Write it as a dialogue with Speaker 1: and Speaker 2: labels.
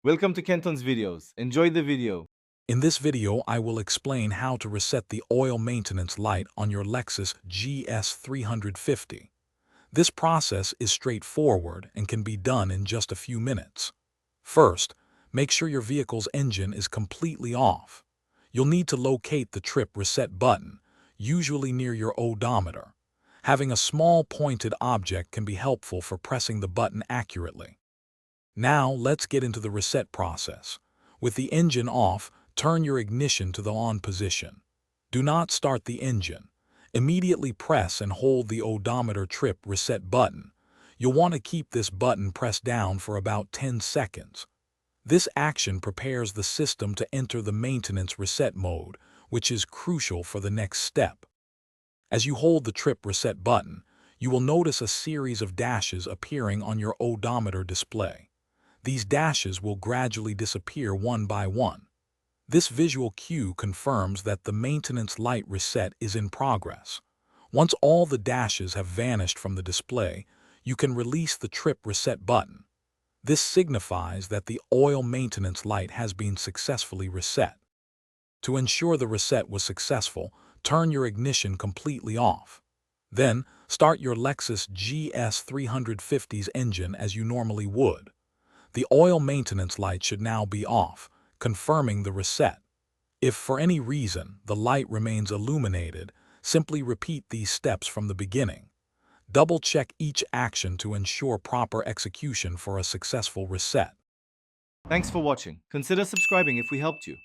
Speaker 1: Welcome to Kenton's videos. Enjoy the video.
Speaker 2: In this video, I will explain how to reset the oil maintenance light on your Lexus GS 350. This process is straightforward and can be done in just a few minutes. First, make sure your vehicle's engine is completely off. You'll need to locate the trip reset button, usually near your odometer. Having a small pointed object can be helpful for pressing the button accurately. Now, let's get into the reset process. With the engine off, turn your ignition to the on position. Do not start the engine. Immediately press and hold the odometer trip reset button. You'll want to keep this button pressed down for about 10 seconds. This action prepares the system to enter the maintenance reset mode, which is crucial for the next step. As you hold the trip reset button, you will notice a series of dashes appearing on your odometer display. These dashes will gradually disappear one by one. This visual cue confirms that the maintenance light reset is in progress. Once all the dashes have vanished from the display, you can release the trip reset button. This signifies that the oil maintenance light has been successfully reset. To ensure the reset was successful, turn your ignition completely off. Then, start your Lexus GS 350's engine as you normally would. The oil maintenance light should now be off, confirming the reset. If for any reason the light remains illuminated, simply repeat these steps from the beginning. Double-check each action to ensure proper execution for a successful reset.
Speaker 1: Thanks for watching. Consider subscribing if we helped you.